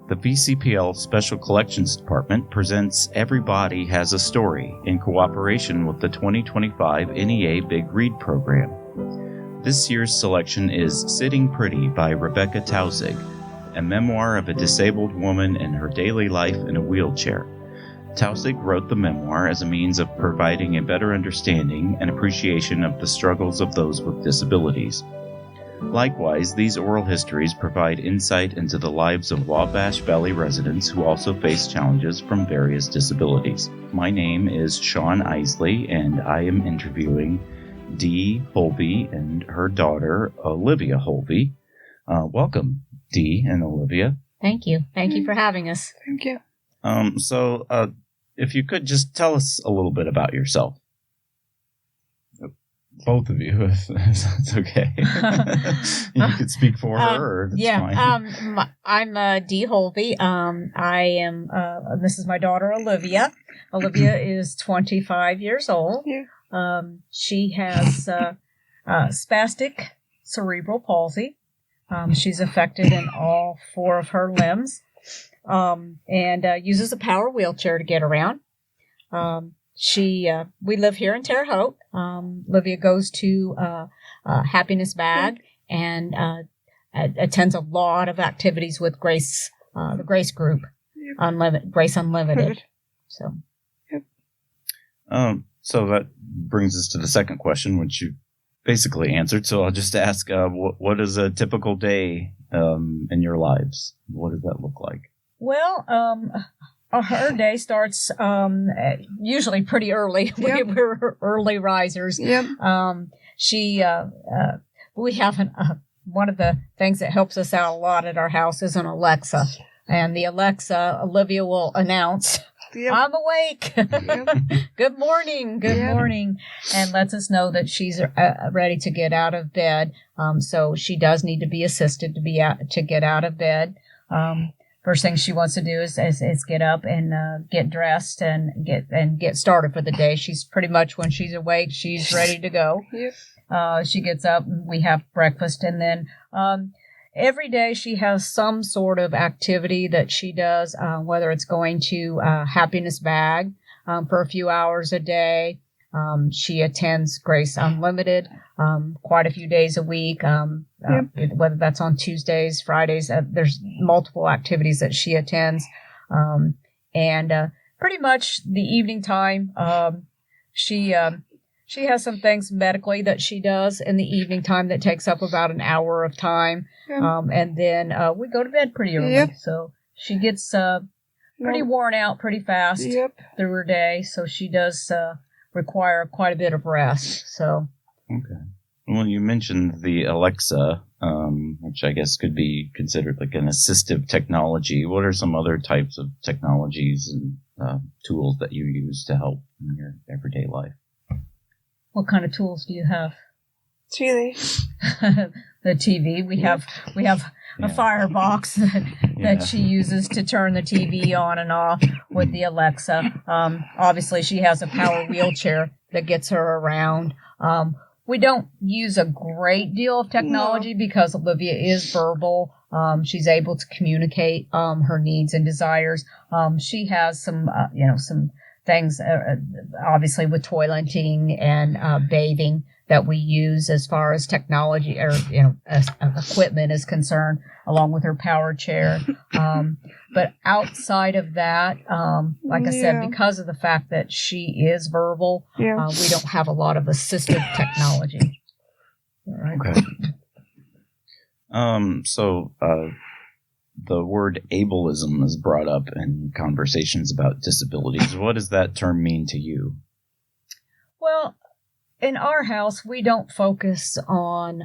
The VCPL Special Collections Department presents Every Body Has a Story in cooperation with the 2025 NEA Big Read Program. This year's selection is Sitting Pretty by Rebecca Tausig, a memoir of a disabled woman and her daily life in a wheelchair. Tausig wrote the memoir as a means of providing a better understanding and appreciation of the struggles of those with disabilities. Likewise, these oral histories provide insight into the lives of Wabash Valley residents who also face challenges from various disabilities. My name is Sean Isley, and I am interviewing Dee Holvey and her daughter, Olivia Holvey. Welcome, Dee and Olivia. Thank you. Thank you for having us. Thank you. So if you could just tell us a little bit about yourself. Both of you, if that's okay. You could speak for her, or that's fine. I'm Dee Holvey. I am, this is my daughter, Olivia. Olivia is 25 years old. Yeah. She has spastic cerebral palsy. She's affected in all four of her limbs, and uses a power wheelchair to get around. We live here in Terre Haute. Olivia goes to Happiness Bag and attends a lot of activities with Grace, the Grace Group, Grace Unlimited. So that brings us to the second question, which you basically answered. So I'll just ask, what is a typical day in your lives? What does that look like? Well, her day starts usually pretty early. Yep. We're early risers. Yep. We have one of the things that helps us out a lot at our house is an Alexa. And the Alexa, Olivia will announce, yep, I'm awake. Yep. Good morning. Good morning. And lets us know that she's ready to get out of bed. So she does need to be assisted to get out of bed. First thing she wants to do is get up and get dressed and get started for the day. She's pretty much, when she's awake, she's ready to go. Yep. She gets up, and we have breakfast, and then every day she has some sort of activity that she does, whether it's going to Happiness Bag for a few hours a day. She attends Grace Unlimited quite a few days a week, whether that's on Tuesdays, Fridays. There's multiple activities that she attends. And pretty much the evening time, she has some things medically that she does in the evening time that takes up about an hour of time. And then we go to bed pretty early. Yep. So she gets pretty worn out pretty fast through her day. So she does require quite a bit of rest. So okay. Well, you mentioned the Alexa, which I guess could be considered like an assistive technology. What are some other types of technologies and tools that you use to help in your everyday life? What kind of tools do you have? TV. The TV. We have a firebox that she uses to turn the TV on and off with the Alexa. Obviously, she has a power wheelchair that gets her around. We don't use a great deal of technology because Olivia is verbal. She's able to communicate her needs and desires. She has some things, obviously, with toileting and bathing that we use as far as technology or as equipment is concerned, along with her power chair. But outside of that, like I said, because of the fact that she is verbal, we don't have a lot of assistive technology. Right. Okay. So the word ableism is brought up in conversations about disabilities. What does that term mean to you? Well, in our house, we don't focus on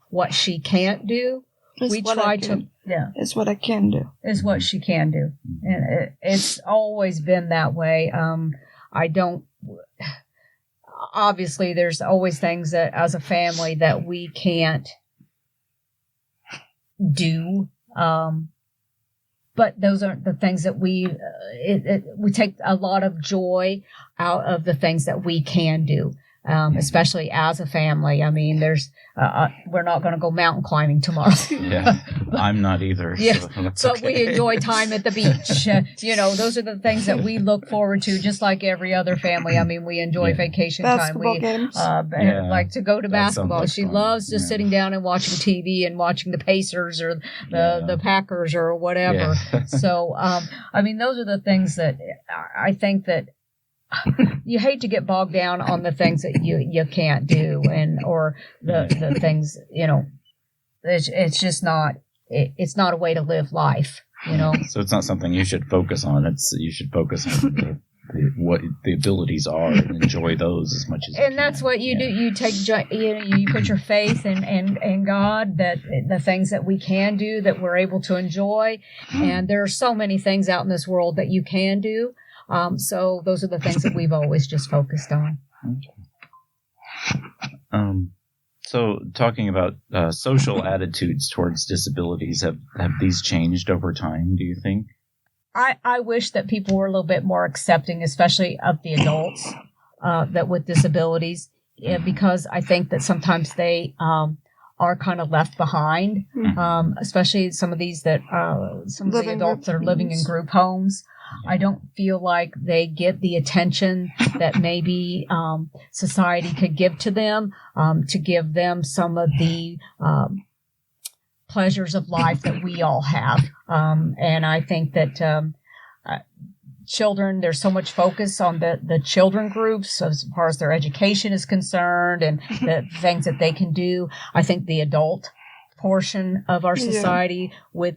what she can't do. It's what I can do. Is what she can do. And it's always been that way. Obviously, there's always things that, as a family, that we can't do. But those aren't the things that we take a lot of joy out of the things that we can do. especially as a family. I mean, we're not going to go mountain climbing tomorrow. Yeah, I'm not either. Yes, so but we enjoy time at the beach. Those are the things that we look forward to, just like every other family. I mean, we enjoy vacation basketball time. Games. Like to go to basketball. Like She fun. loves just sitting down and watching TV and watching the Pacers or the Packers or whatever. Yeah. So, I mean, those are the things that I think that you hate to get bogged down on the things that you can't do or the things, it's just not, it's not a way to live life, So it's not something you should focus on. You should focus on what the abilities are and enjoy those as much as you can. And that's what you do. You take, you put your faith in God, that the things that we can do, that we're able to enjoy. And there are so many things out in this world that you can do. So those are the things that we've always just focused on. So talking about social attitudes towards disabilities, have these changed over time, do you think? I wish that people were a little bit more accepting, especially of the adults that with disabilities, because I think that sometimes they are kind of left behind, especially some of these some of the adults that are living in group homes. I don't feel like they get the attention that maybe society could give to them, to give them some of the pleasures of life that we all have. And I think that children, there's so much focus on the children groups as far as their education is concerned and the things that they can do. I think the adult portion of our society with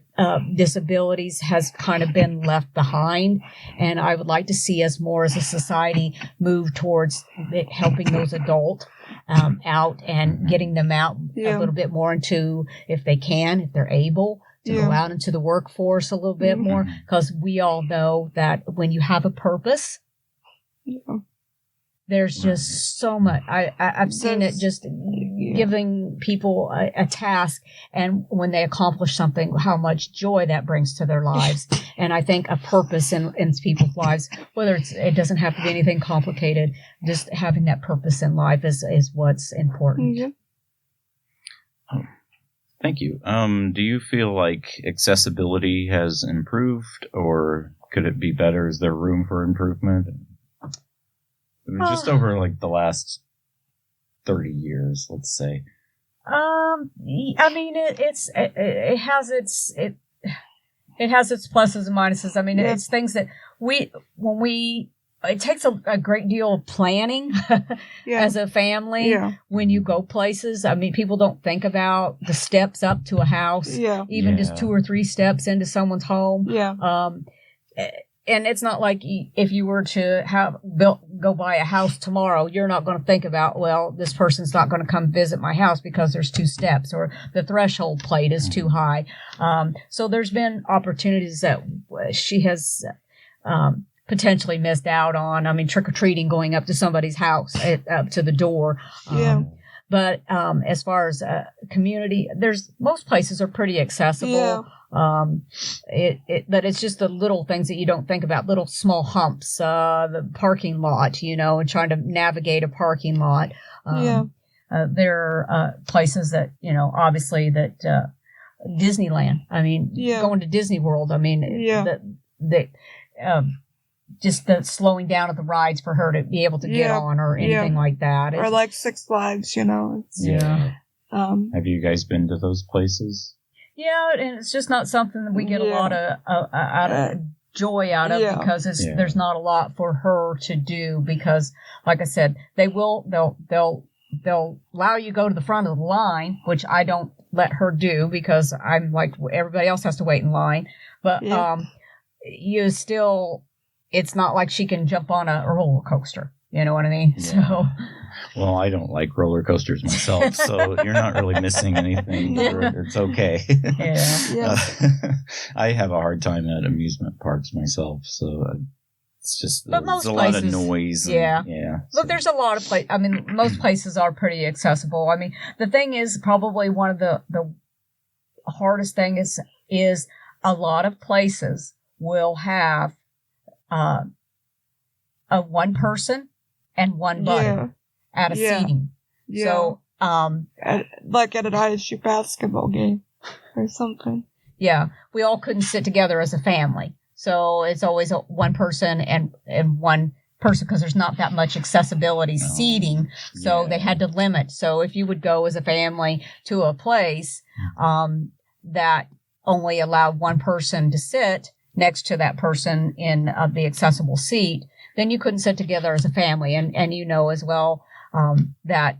disabilities has kind of been left behind. And I would like to see us more as a society move towards helping those adults out and getting them out a little bit more into, if they're able to go out into the workforce a little bit more, because we all know that when you have a purpose, there's just so much. I've seen it just giving people a task, and when they accomplish something, how much joy that brings to their lives. And I think a purpose in people's lives, whether it doesn't have to be anything complicated, just having that purpose in life is what's important. Oh, thank you. Do you feel like accessibility has improved, or could it be better? Is there room for improvement? Just over like the last 30 years, let's say. I mean, it has its pluses and minuses. I mean, it's things that it takes a great deal of planning as a family when you go places. I mean, people don't think about the steps up to a house, even just 2 or 3 steps into someone's home. And it's not like if you were to go buy a house tomorrow, you're not going to think about, well, this person's not going to come visit my house because there's 2 steps or the threshold plate is too high. So there's been opportunities that she has potentially missed out on. I mean, trick-or-treating, going up to somebody's house, up to the door. But as far as community, most places are pretty accessible. But it's just the little things that you don't think about, little small humps, the parking lot, and trying to navigate a parking lot. There are places that, obviously that Disneyland, I mean, going to Disney World, I mean, just the slowing down of the rides for her to be able to get on or anything like that. Or like Six Flags, Have you guys been to those places? Yeah, and it's just not something that we get a lot of joy out of because there's not a lot for her to do because, like I said, they'll allow you to go to the front of the line, which I don't let her do because I'm like everybody else has to wait in line. But you still, it's not like she can jump on a roller coaster. You know what I mean? So. Well, I don't like roller coasters myself, so you're not really missing anything. It's okay. I have a hard time at amusement parks myself, so it's just there's a lot of noise. Look, there's a lot of places. I mean, most places are pretty accessible. I mean, the thing is probably one of the hardest thing is a lot of places will have a one person and one button. out of seating. Yeah. So, like at an ISU basketball game or something. Yeah, we all couldn't sit together as a family. So it's always one person and one person because there's not that much accessibility seating. So they had to limit. So if you would go as a family to a place that only allowed one person to sit next to that person in the accessible seat, then you couldn't sit together as a family. And you know as well that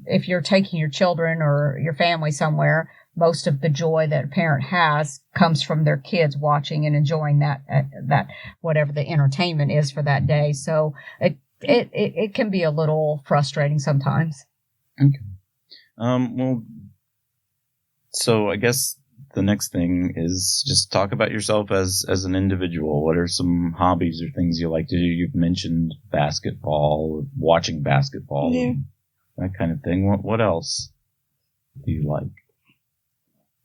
if you're taking your children or your family somewhere, most of the joy that a parent has comes from their kids watching and enjoying that whatever the entertainment is for that day. So it can be a little frustrating sometimes. Okay. Well, so I guess the next thing is just talk about yourself as an individual. What are some hobbies or things you like to do? You've mentioned basketball, watching basketball, that kind of thing. What else do you like?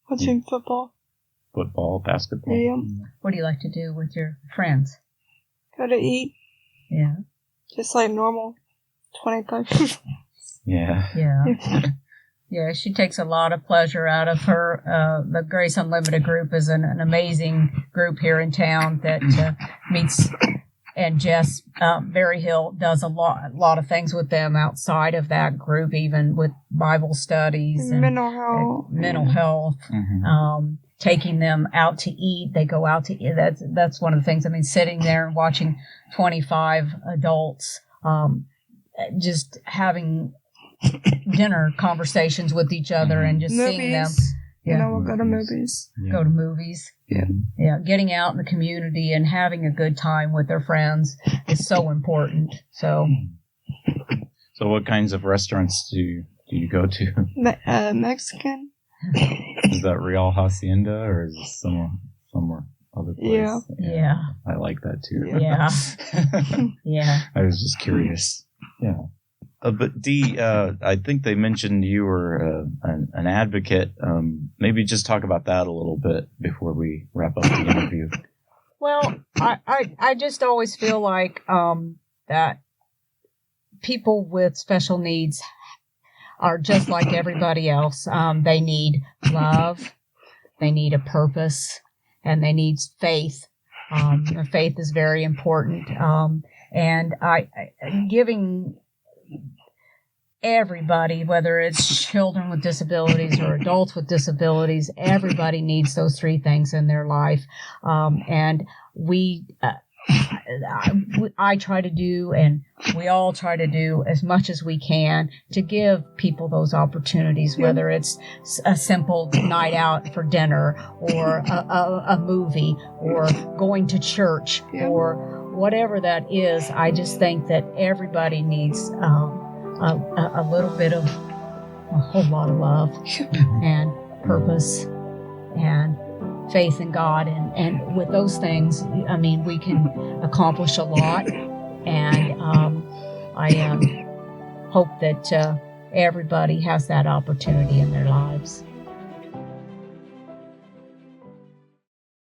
Watching football. Football, basketball. Yeah. What do you like to do with your friends? Go to eat. Yeah. Just like normal 25. Yeah. Yeah. Yeah, she takes a lot of pleasure out of her. The Grace Unlimited group is an amazing group here in town that meets, and Jess Berryhill does a lot of things with them outside of that group, even with Bible studies and mental health. Mental health. Mm-hmm. Taking them out to eat. They go out to eat. That's one of the things. I mean, sitting there and watching 25 adults, just having dinner conversations with each other and just movies. Seeing them. Yeah. You know, we'll go to movies. Yeah. Go to movies. Yeah. Yeah. Getting out in the community and having a good time with their friends is so important. So what kinds of restaurants do you go to? Mexican. Is that Real Hacienda or is it somewhere other place? Yeah. I like that too. Yeah. Yeah. I was just curious. Yeah. But Dee, I think they mentioned you were an advocate. Maybe just talk about that a little bit before we wrap up the interview. Well, I just always feel like that people with special needs are just like everybody else. They need love, they need a purpose, and they need faith. Faith is very important. And giving everybody, whether it's children with disabilities or adults with disabilities, everybody needs those three things in their life. And I try to do, and we all try to do as much as we can to give people those opportunities, whether it's a simple night out for dinner or a movie or going to church or whatever that is. I just think that everybody needs a little bit of a whole lot of love and purpose and faith in God, and with those things, I mean, we can accomplish a lot. And I hope that everybody has that opportunity in their lives.